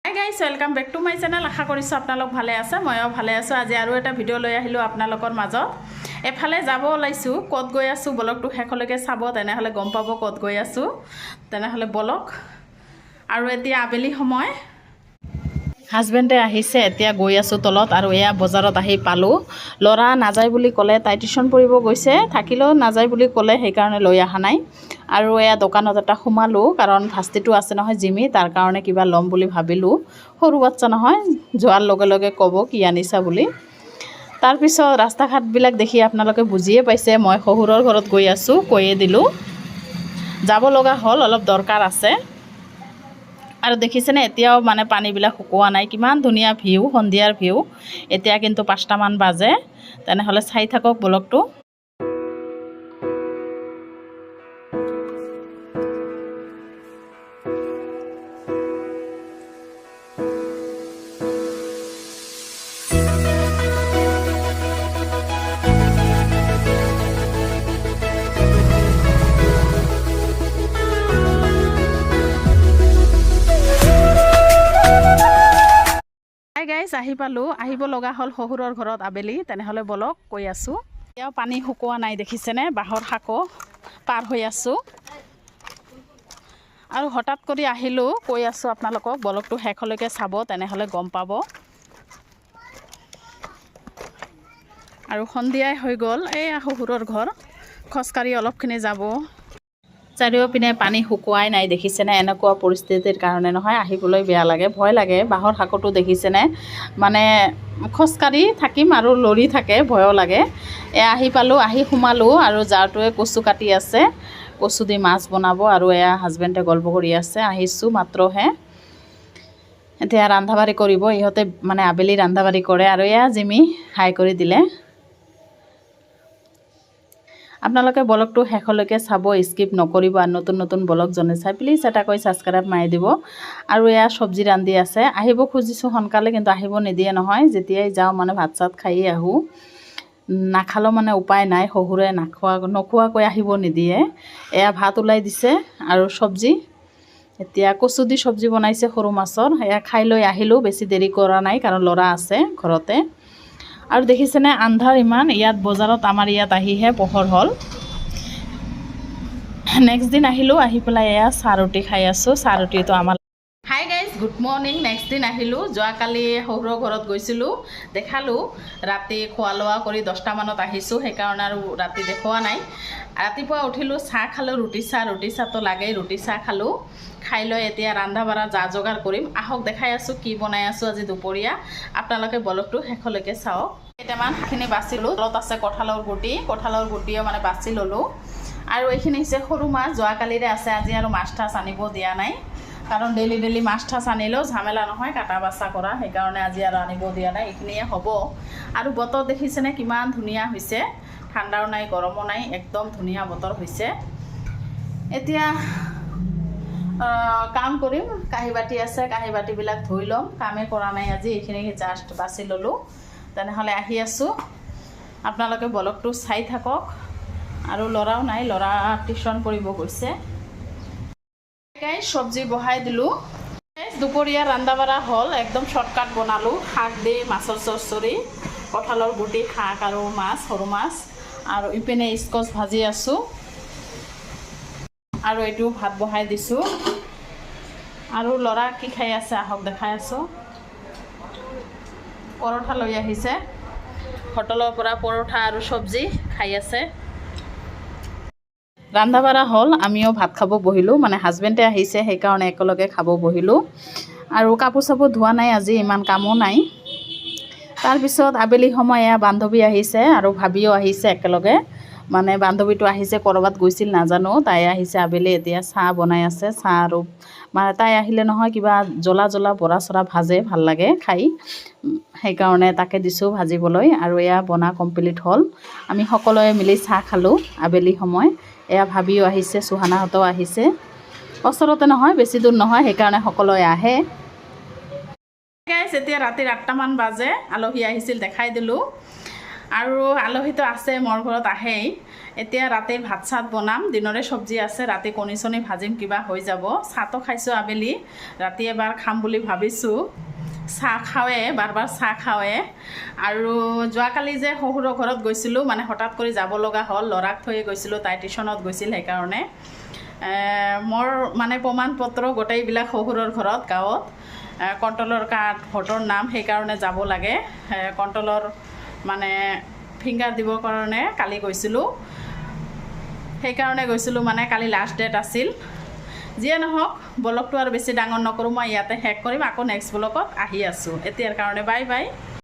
High guys welcome back to my channel. আশা কৰিছোঁ আপোনালোক ভালে আছে, ময়ো ভালে আছোঁ। আজি আৰু এটা ভিডিঅ' লৈ আহিলোঁ আপোনালোকৰ মাজত। এফালে যাব ওলাইছোঁ, ক'ত গৈ আছোঁ ব্লগটো শেষলৈকে চাব, তেনেহ'লে গম পাব ক'ত গৈ আছোঁ। তেনেহ'লে বলক। আৰু এতিয়া আবেলি সময়, হাজবেণ্ডে আহিছে, এতিয়া গৈ আছোঁ তলত। আৰু এয়া বজাৰত আহি পালোঁ। ল'ৰা নাযায় বুলি ক'লে, তাই টিউশ্যন পঢ়িব গৈছে, থাকিলেও নাযায় বুলি ক'লে, সেইকাৰণে লৈ অহা নাই। আৰু এয়া দোকানত এটা সোমালোঁ, কাৰণ ভাস্তিটো আছে নহয় জিমি, তাৰ কাৰণে কিবা ল'ম বুলি ভাবিলোঁ। সৰু বাচ্চা নহয়, যোৱাৰ লগে লগে ক'ব কি আনিছা বুলি। তাৰপিছত ৰাস্তা ঘাটবিলাক দেখি আপোনালোকে বুজিয়ে পাইছে, মই শহুৰৰ ঘৰত গৈ আছোঁ, কৈয়ে দিলোঁ। যাব লগা হ'ল, অলপ দৰকাৰ আছে। আৰু দেখিছেনে এতিয়াও মানে পানীবিলাক শুকোৱা নাই, কিমান ধুনীয়া ভিউ, সন্ধিয়াৰ ভিউ। এতিয়া কিন্তু 5টামান বাজে। তেনেহ'লে চাই থাকক ব্লগটো। হাই গাইজ, আহি পালোঁ। আহিব লগা হ'ল শহুৰৰ ঘৰত আবেলি। তেনেহ'লে বলক, কৈ আছোঁ। এতিয়াও পানী শুকোৱা নাই, দেখিছেনে? বাঁহৰ শাকো পাৰ হৈ আছোঁ। আৰু হঠাৎ কৰি আহিলোঁ, কৈ আছোঁ আপোনালোকক, ব্লগটো শেষলৈকে চাব, তেনেহ'লে গম পাব। আৰু সন্ধিয়াই হৈ গ'ল। এয়া শহুৰৰ ঘৰ, খোজকাঢ়ি অলপখিনি যাব। চাৰিওপিনে পানী শুকুৱাই নাই, দেখিছেনে? এনেকুৱা পৰিস্থিতিৰ কাৰণে নহয়, আহিবলৈ বেয়া লাগে, ভয় লাগে। বাঁহৰ শাকতো দেখিছেনে? মানে খোজকাঢ়ি থাকিম আৰু লৰি থাকে, ভয়ো লাগে। আহি পালোঁ, আহি সোমালোঁ। আৰু জাৰটোৱে কচু কাটি আছে, কচু দি মাছ বনাব। আৰু এয়া হাজবেণ্ডে গল্প কৰি আছে। আহিছোঁ মাত্ৰহে, এতিয়া ৰন্ধা বাঢ়ি কৰিব। ইহঁতে মানে আবেলি ৰন্ধা বাঢ়ি কৰে। আৰু এয়া জিমি হাই কৰি দিলে। আপোনালোকে ব্লগটো শেষলৈকে চাব, স্কিপ নকৰিব। আৰু নতুন নতুন ব্লগ জনে চাই প্লিজ এটা কৈ ছাবস্ক্ৰাইব মাৰি দিব। আৰু এয়া চব্জি ৰান্ধি আছে। আহিব খুজিছোঁ সোনকালে, কিন্তু আহিব নিদিয়ে নহয়। যেতিয়াই যাওঁ মানে ভাত চাত খায়ে আহোঁ, নাখালেও মানে উপায় নাই। শহুৰে নোখোৱাকৈ আহিব নিদিয়ে। এয়া ভাত ওলাই দিছে আৰু চব্জি, এতিয়া কচু দি চব্জি বনাইছে সৰু মাছৰ। এয়া খাই লৈ আহিলোঁ, বেছি দেৰি কৰা নাই, কাৰণ ল'ৰা আছে ঘৰতে। আৰু দেখিছেনে আন্ধাৰ ইমান। ইয়াত বজাৰত আমাৰ ইয়াত আহিহে পোহৰ হ'ল। নেক্সট দিন আহিলোঁ, আহি পেলাই এয়া চাহ ৰুটি খাই আছোঁ। চাহ ৰুটিটো আমাৰ hi guys, good morning. Next দিন আহিলোঁ। যোৱাকালি শহুৰৰ ঘৰত গৈছিলোঁ, দেখালোঁ। ৰাতি খোৱা লোৱা কৰি 10টামানত আহিছোঁ, সেইকাৰণে আৰু ৰাতি দেখুওৱা নাই। ৰাতিপুৱা উঠিলোঁ, চাহ খালোঁ, ৰুটি চাহটো লাগেই। ৰুটি চাহ খালোঁ। খাই লৈ এতিয়া ৰন্ধা বঢ়া যা যোগাৰ কৰিম। আহক দেখাই আছোঁ কি বনাই আছোঁ আজি দুপৰীয়া। আপোনালোকে ব্লগটো শেষলৈকে চাওক। কেইটামানখিনি বাচিলোঁ। তলত আছে কঁঠালৰ গুটিও মানে বাচি ল'লোঁ। আৰু এইখিনি হৈছে সৰু মাছ, যোৱাকালিৰে আছে। আজি আৰু মাছ ঠাছ আনিব দিয়া নাই, কাৰণ ডেইলি মাছ ঠাছ আনিলেও ঝামেলা নহয় কাটা বাছা কৰা, সেইকাৰণে আজি আৰু আনিব দিয়া নাই। এইখিনিয়ে হ'ব। আৰু বতৰ দেখিছেনে কিমান ধুনীয়া হৈছে, ঠাণ্ডাও নাই গৰমো নাই, একদম ধুনীয়া বতৰ হৈছে। এতিয়া কাম কৰিম। কাঁহী বাতি আছে, কাঁহী বাতিবিলাক ধুই ল'ম। কামেই কৰা নাই আজি, এইখিনি জাষ্ট বাছি ল'লোঁ। তেনেহ'লে আহি আছোঁ, আপোনালোকে ব্লগটো চাই থাকক। আৰু ল'ৰাও নাই, ল'ৰা টিউশ্যন পঢ়িব গৈছে। চব্জি বহাই দিলোঁ। দুপৰীয়া ৰন্ধা বঢ়া হ'ল, একদম শ্বৰ্টকাট বনালোঁ। শাক দি মাছৰ চৰচৰি, কঁঠালৰ গুটি, শাক আৰু মাছ, সৰু মাছ। আৰু ইপিনে স্কচ ভাজি আছোঁ। আৰু এইটো ভাত বহাই দিছোঁ। আৰু ল'ৰা কি খাই আছে আহক দেখাই আছোঁ। পৰঠা লৈ আহিছে, হোটেলৰ পৰা পৰঠা আৰু চব্জি খাই আছে। ৰন্ধা বঢ়া হ'ল, আমিও ভাত খাব বহিলোঁ। মানে হাজবেণ্ডে আহিছে, সেইকাৰণে একেলগে খাব বহিলোঁ। আৰু কাপোৰ চাপোৰ ধোৱা নাই আজি, ইমান কামো নাই। তাৰপিছত আবেলি সময় এয়া বান্ধৱী আহিছে আৰু ভাবিও আহিছে একেলগে। মানে বান্ধৱীটো আহিছে, ক'ৰবাত গৈছিল নাজানো, তাই আহিছে আবেলি। এতিয়া চাহ বনাই আছে, চাহ আৰু মানে তাই আহিলে নহয় কিবা জ্বলা বৰা চৰা ভাজে, ভাল লাগে খাই, সেইকাৰণে তাকে দিছোঁ ভাজিবলৈ। আৰু এয়া বনা কমপ্লিট হ'ল। আমি সকলোৱে মিলি চাহ খালোঁ আবেলি সময়। এয়া ভাবিও আহিছে, চুহানাহঁতেও আহিছে। ওচৰতে নহয়, বেছি দূৰ নহয়, সেইকাৰণে সকলোৱে আহে। এতিয়া ৰাতি 8টামান বাজে, আলহী আহিছিল দেখাই দিলোঁ। আৰু আলহীটো আছে মোৰ ঘৰত আহেই এতিয়া ৰাতি ভাত চাত বনাম দিনৰে চব্জি আছে ৰাতি কণী চনি ভাজিম কিবা হৈ যাব চাহটো খাইছোঁ আবেলি ৰাতি এবাৰ খাম বুলি ভাবিছোঁ চাহ খাওঁৱে বাৰ চাহ খাওঁৱে আৰু যোৱাকালি যে শহুৰৰ ঘৰত গৈছিলোঁ মানে হঠাৎ কৰি যাব লগা হ'ল ল'ৰাক থৈয়ে গৈছিলোঁ তাই টিউশ্যনত গৈছিল সেইকাৰণে মোৰ মানে প্ৰমাণ পত্ৰ গোটেইবিলাক শহুৰৰ ঘৰত গাঁৱত কণ্ট্ৰলৰ কাৰ্ড ভোটৰ নাম সেইকাৰণে যাব লাগে কণ্ট্ৰলৰ মানে ফিংগাৰ দিবৰ কাৰণে কালি গৈছিলোঁ সেইকাৰণে গৈছিলোঁ মানে কালি লাষ্ট ডেট আছিল যিয়ে নহওক ব্লগটো আৰু বেছি ডাঙৰ নকৰোঁ মই ইয়াতে শেষ কৰিম আকৌ নেক্সট ব্লগত আহি আছোঁ এতিয়াৰ কাৰণে বাই বাই